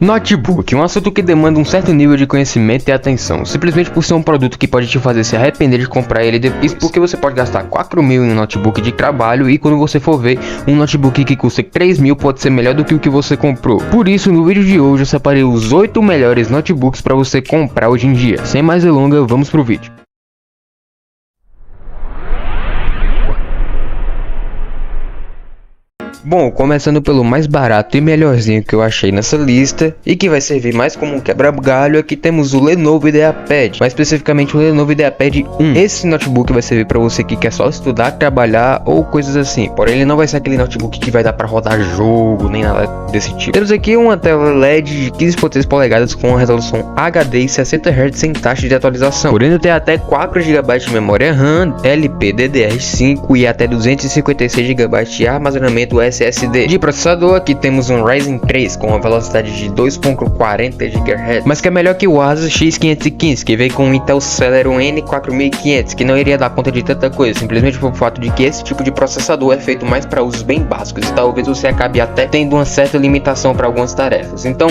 Notebook, um assunto que demanda um certo nível de conhecimento e atenção, simplesmente por ser um produto que pode te fazer se arrepender de comprar ele depois. Isso porque você pode gastar 4 mil em um notebook de trabalho e quando você for ver, um notebook que custa 3 mil pode ser melhor do que o que você comprou. Por isso, no vídeo de hoje eu separei os 8 melhores notebooks para você comprar hoje em dia. Sem mais delongas, vamos pro vídeo. Bom, começando pelo mais barato e melhorzinho que eu achei nessa lista e que vai servir mais como um quebra-galho, aqui temos o Lenovo IdeaPad, mais especificamente o Lenovo IdeaPad 1. Esse notebook vai servir para você que quer só estudar, trabalhar ou coisas assim, porém ele não vai ser aquele notebook que vai dar para rodar jogo, nem nada desse tipo. Temos aqui uma tela LED de 15.6 polegadas com uma resolução HD e 60 Hz sem taxa de atualização, podendo ter até 4 GB de memória RAM, LPDDR5 e até 256 GB de armazenamento SSD. De processador, aqui temos um Ryzen 3 com uma velocidade de 2.40 GHz, mas que é melhor que o Asus X515, que veio com um Intel Celeron N4500, que não iria dar conta de tanta coisa, simplesmente por fato de que esse tipo de processador é feito mais para usos bem básicos e talvez você acabe até tendo uma certa limitação para algumas tarefas. Então,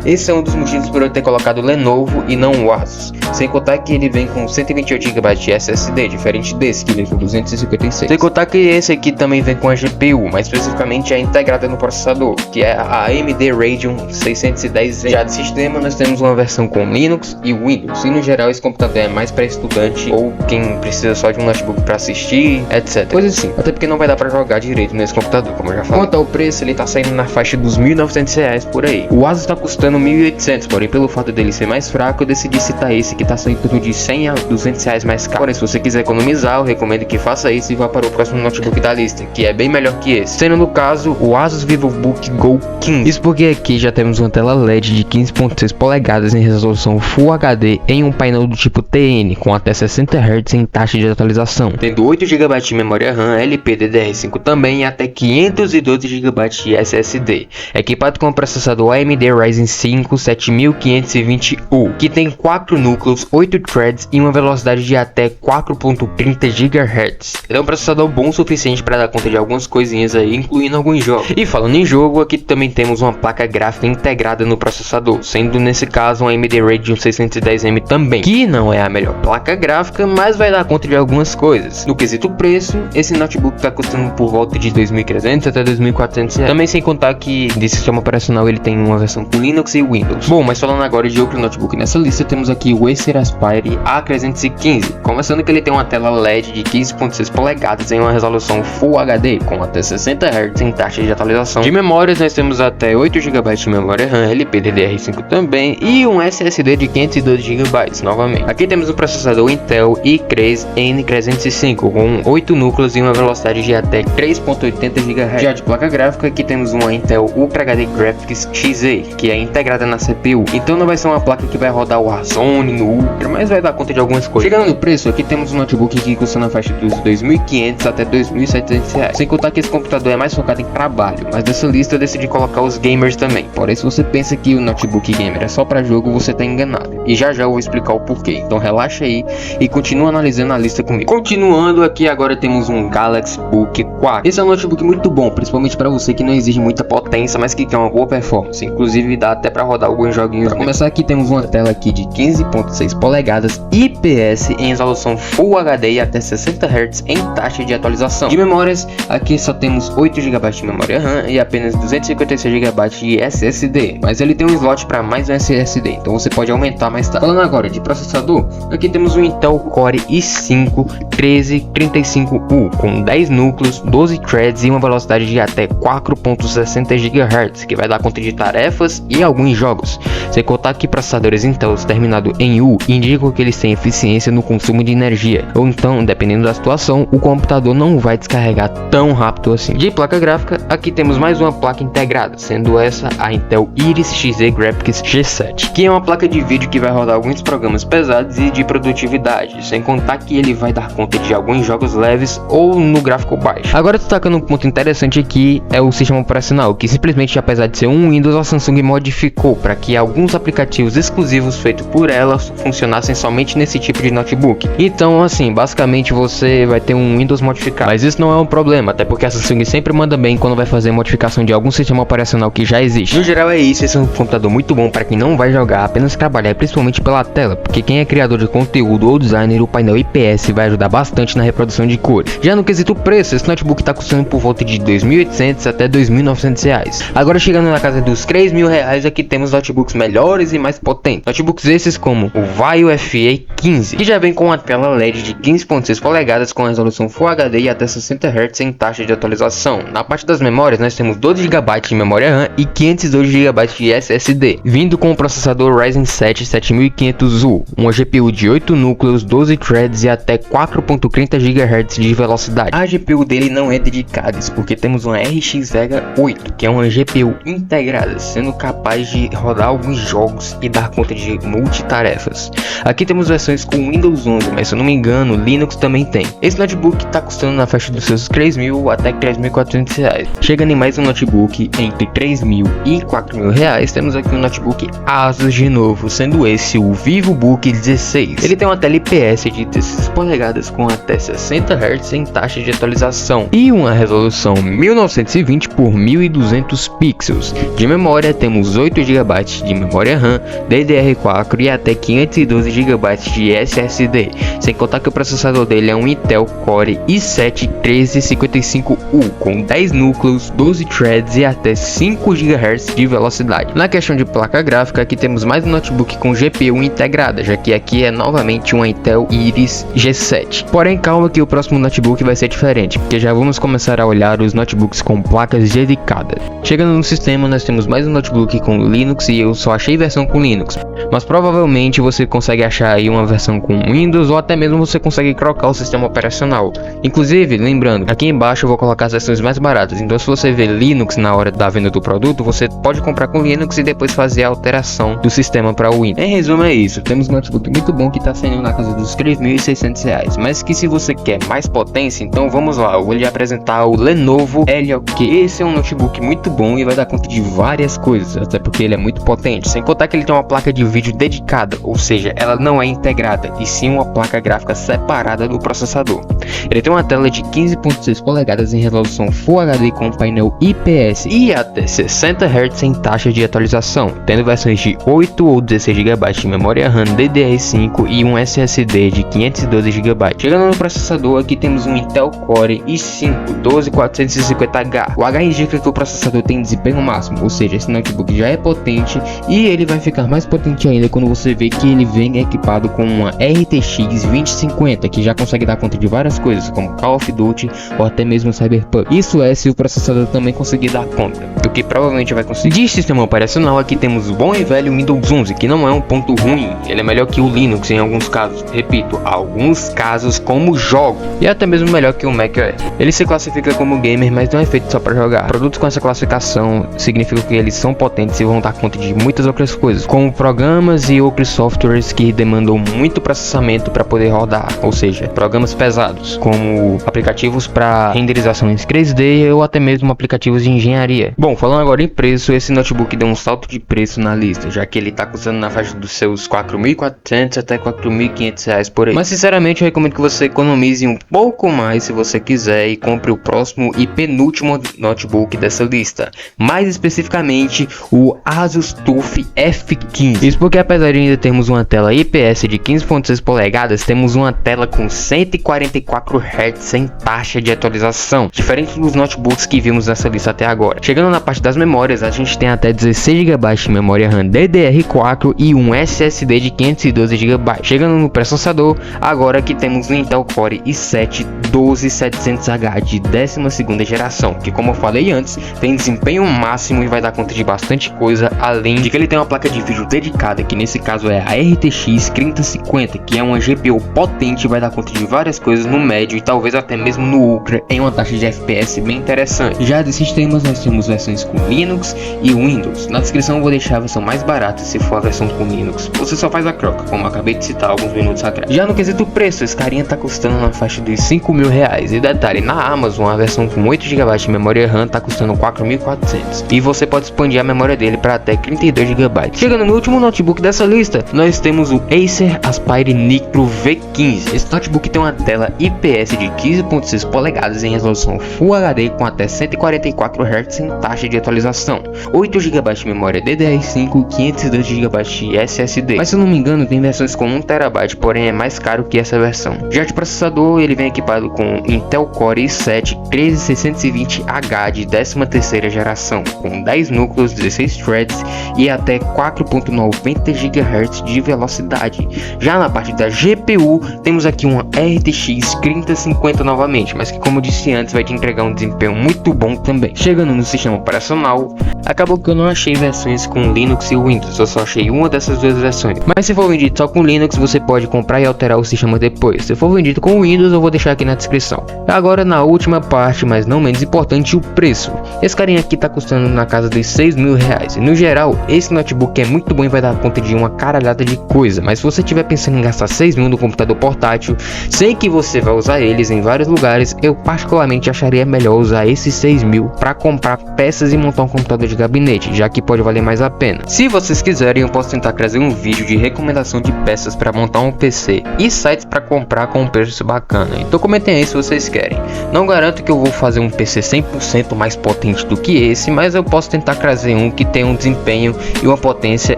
esse é um dos motivos por eu ter colocado o Lenovo e não o Asus. Sem contar que ele vem com 128 GB de SSD, diferente desse que vem com 256. Sem contar que esse aqui também vem com a GPU, mais especificamente é integrada no processador, que é a AMD Radeon 610. Já de sistema nós temos uma versão com Linux e Windows, e no geral esse computador é mais para estudante ou quem precisa só de um notebook para assistir, etc. Coisa assim, até porque não vai dar para jogar direito nesse computador, como eu já falei. Quanto ao preço, ele tá saindo na faixa dos R$1.900 por aí. O Asus tá custando R$1.800, porém pelo fato dele ser mais fraco, eu decidi citar esse que tá saindo em torno de R$100 a R$200 mais caro. Porém, se você quiser economizar, eu recomendo que faça isso e vá para o próximo notebook da lista, que é bem melhor que esse, sendo no caso o Asus VivoBook Go 15. Isso porque aqui já temos uma tela LED de 15.6 polegadas em resolução Full HD em um painel do tipo TN com até 60 Hz em taxa de atualização, tendo 8 GB de memória RAM, LPDDR5 também e até 512 GB de SSD, equipado com o processador AMD Ryzen 5 7520U, que tem 4 núcleos, 8 threads e uma velocidade de até 4.30 GHz. Ele é um processador bom o suficiente para dar conta de algumas coisinhas aí, incluindo alguns jogos. E falando em jogo, aqui também temos uma placa gráfica integrada no processador, sendo nesse caso uma AMD Radeon 610M também, que não é a melhor placa gráfica, mas vai dar conta de algumas coisas. No quesito preço, esse notebook está custando por volta de R$2.300 até R$2.400, também sem contar que de sistema operacional ele tem uma versão com Linux e Windows. Bom, mas falando agora de outro notebook nessa lista, temos aqui o Acer Aspire A315, começando que ele tem uma tela LED de 15.6 polegadas em uma resolução Full HD com até 60 Hz em taxa de atualização. De memórias nós temos até 8 GB de memória RAM, LPDDR5 também e um SSD de 512 GB novamente. Aqui temos o processador Intel i3 N305 com 8 núcleos e uma velocidade de até 3.80 GHz. Já de placa gráfica, aqui temos uma Intel Ultra HD Graphics XE, que é integrada na CPU, então não vai ser uma placa que vai rodar o Warzone no Ultra, mas vai dar conta de algumas coisas. Chegando no preço, aqui temos um notebook que custa na faixa dos R$2.500 até R$2.700, sem contar que esse computador é mais focado em trabalho, mas dessa lista eu decidi colocar os gamers também. Porém, se você pensa que o notebook gamer é só para jogo, você tá enganado, e já eu vou explicar o porquê, então relaxa aí e continua analisando a lista comigo. Continuando aqui, agora temos um Galaxy Book 4. Esse é um notebook muito bom, principalmente para você que não exige muita potência, mas que quer uma boa performance, inclusive dá até para rodar alguns joguinhos. Para começar, aqui temos uma tela aqui de 15.6 polegadas IPS em resolução Full HD e até 60 Hz em taxa de atualização. De memórias, aqui só temos 8 GB de memória RAM e apenas 256 GB de SSD, mas ele tem um slot para mais um SSD, então você pode aumentar mais tarde. Falando agora de processador, aqui temos o Intel Core i5 1335U com 10 núcleos, 12 threads e uma velocidade de até 4.60 GHz, que vai dar conta de tarefas e alguns jogos. Sem contar que processadores Intel terminado em U indicam que eles têm eficiência no consumo de energia, ou então, dependendo da situação, o computador não vai descarregar tão rápido assim. De placa gráfica, aqui temos mais uma placa integrada, sendo essa a Intel Iris Xe Graphics G7, que é uma placa de vídeo que vai rodar alguns programas pesados e de produtividade, sem contar que ele vai dar conta de alguns jogos leves ou no gráfico baixo. Agora, destacando um ponto interessante aqui é o sistema operacional, que simplesmente, apesar de ser um Windows, a Samsung modificou para que alguns alguns aplicativos exclusivos feitos por ela funcionassem somente nesse tipo de notebook. Então, assim, basicamente você vai ter um Windows modificado, mas isso não é um problema, até porque a Samsung sempre manda bem quando vai fazer modificação de algum sistema operacional que já existe. No geral é isso, esse é um computador muito bom para quem não vai jogar, apenas trabalhar, principalmente pela tela, porque quem é criador de conteúdo ou designer, o painel IPS vai ajudar bastante na reprodução de cores. Já no quesito preço, esse notebook está custando por volta de R$ 2.800 até R$ 2.900. Agora chegando na casa dos R$ 3.000, aqui temos notebooks melhores e mais potentes. Notebooks esses como o Vaio FE15, que já vem com uma tela LED de 15.6 polegadas com resolução Full HD e até 60 Hz sem taxa de atualização. Na parte das memórias, nós temos 12 GB de memória RAM e 512 GB de SSD, vindo com o processador Ryzen 7 7500U, uma GPU de 8 núcleos, 12 threads e até 4.30 GHz de velocidade. A GPU dele não é dedicada, porque temos uma RX Vega 8, que é uma GPU integrada, sendo capaz de rodar alguns jogos e dar conta de multitarefas. Aqui temos versões com Windows 11, mas se eu não me engano, Linux também tem. Esse notebook está custando na faixa dos seus R$3.000 até R$3.400. Chegando em mais um notebook entre R$3.000 e R$4.000, temos aqui um notebook Asus de novo, sendo esse o VivoBook 16. Ele tem uma tela IPS de 16 polegadas com até 60 Hz sem taxa de atualização e uma resolução 1920 por 1200 pixels. De memória temos 8 GB de memória RAM, DDR4 e até 512 GB de SSD, sem contar que o processador dele é um Intel Core i7 1355U com 10 núcleos, 12 threads e até 5 GHz de velocidade. Na questão de placa gráfica, aqui temos mais um notebook com GPU integrada, já que aqui é novamente uma Intel Iris G7. Porém, calma que o próximo notebook vai ser diferente, porque já vamos começar a olhar os notebooks com placas dedicadas. Chegando no sistema, nós temos mais um notebook com Linux e eu só achei versão com Linux, mas provavelmente você consegue achar aí uma versão com Windows ou até mesmo você consegue trocar o sistema operacional. Inclusive, lembrando, aqui embaixo eu vou colocar as versões mais baratas, então se você ver Linux na hora da venda do produto, você pode comprar com Linux e depois fazer a alteração do sistema para o Windows. Em resumo é isso, temos um notebook muito bom que está saindo na casa dos R$3.600, mas que se você quer mais potência, então vamos lá, eu vou lhe apresentar o Lenovo Legion. Esse é um notebook muito bom e vai dar conta de várias coisas, até porque ele é muito potente, sem contar que ele tem uma placa de vídeo dedicada, ou seja, ela não é integrada, e sim uma placa gráfica separada do processador. Ele tem uma tela de 15.6 polegadas em resolução Full HD com painel IPS e até 60 Hz sem taxa de atualização, tendo versões de 8 ou 16 GB de memória RAM DDR5 e um SSD de 512 GB. Chegando no processador, aqui temos um Intel Core i5 12450H. O H indica que o processador tem desempenho máximo, ou seja, esse notebook já é potente e ele vai ficar mais potente ainda quando você vê que ele vem equipado com uma RTX 2050, que já consegue dar conta de várias coisas, como Call of Duty ou até mesmo Cyberpunk. Isso é se o processador também conseguir dar conta, do que provavelmente vai conseguir. De sistema operacional, aqui temos o bom e velho Windows 11, que não é um ponto ruim, ele é melhor que o Linux em alguns casos, repito, alguns casos como jogo, e até mesmo melhor que o macOS. Ele se classifica como gamer, mas não é feito só para jogar. Produtos com essa classificação significam que eles são potentes e vão dar conta de muitas outras coisas, como programas e outros softwares que demandam muito processamento para poder rodar, ou seja, programas pesados, como aplicativos para renderização em 3D ou até mesmo aplicativos de engenharia. Bom, falando agora em preço, esse notebook deu um salto de preço na lista, já que ele está custando na faixa dos seus R$4.400 até R$4.500 por aí. Mas sinceramente eu recomendo que você economize um pouco mais se você quiser e compre o próximo e penúltimo notebook dessa lista, mais especificamente o Asus TUF F15. Isso porque apesar de ainda termos uma tela IPS de 15.6 polegadas, temos uma tela com 144 Hz sem taxa de atualização, diferente dos notebooks que vimos nessa lista até agora. Chegando na parte das memórias, a gente tem até 16 GB de memória RAM DDR4 e um SSD de 512 GB. Chegando no processador, agora que temos um Intel Core i7 12700H de 12ª geração, que como eu falei antes, tem desempenho máximo e vai dar conta de bastante coisa, além de que ele tem uma placa de vídeo dedicada, que nesse caso é a RTX 3050, que é uma GPU potente e vai dar conta de várias coisas no médio e talvez até mesmo no ultra, em uma taxa de FPS bem interessante. Já desses temas nós temos versões com Linux e Windows. Na descrição eu vou deixar a versão mais barata se for a versão com Linux. Você só faz a troca, como eu acabei de citar alguns minutos atrás. Já no quesito preço, esse carinha tá custando na faixa dos R$5.000. E detalhe, na Amazon a versão com 8 GB de memória RAM tá custando R$4.400. E você pode expandir a memória dele para até 32 GB. Chegando no último notebook dessa lista, nós temos o Acer Aspire Nitro V15. Esse notebook tem uma tela IPS de 15.6 polegadas em resolução Full HD com até 144 Hz em taxa de atualização, 8 GB de memória DDR5 e 512 GB de SSD. Mas se eu não me engano, tem versões com 1 TB, porém é mais caro que essa versão. Já de processador, ele vem equipado com Intel Core i7 13620H de 13ª geração, com 10 núcleos, 16 threads e até 4.90 GHz de velocidade. Já na parte da GPU, temos aqui uma RTX 3050 novamente, mas que, como eu disse antes, vai te entregar um desempenho muito bom também. Chegando no sistema operacional, acabou que eu não achei versões com Linux e Windows, eu só achei uma dessas duas versões. Mas se for vendido só com Linux, você pode comprar e alterar o sistema depois. Se for vendido com Windows, eu vou deixar aqui na descrição. Agora, na última parte, mas não menos importante, o preço. Esse carinha aqui tá custando na casa dos 6 mil reais. E no geral, esse notebook é muito bom e vai dar conta de uma caralhada de coisa. Mas se você estiver pensando em gastar 6 mil no computador portátil, sei que você vai usar eles em vários lugares, eu particularmente acharia melhor usar esses 6 mil para comprar peças e montar um computador de gabinete, já que pode valer mais a pena. Se vocês quiserem, eu posso tentar trazer um vídeo de recomendação de peças para montar um PC e sites para comprar com um preço bacana. Então comentem aí se vocês querem. Não garanto que eu vou fazer um PC 100% mais potente do que esse, mas eu posso tentar trazer um que tenha um desempenho e uma potência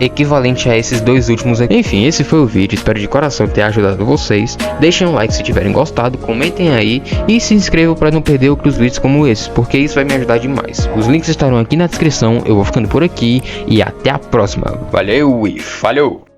equivalente a esses dois últimos aqui. Enfim, esse foi o vídeo, espero de coração ter ajudado vocês. Deixem um like se tiverem gostado, comentem aí e se inscrevam para não perder outros vídeos como esses, porque isso vai me ajudar demais. Os links estarão aqui na descrição. Eu vou ficando por aqui e até a próxima. Valeu e falou!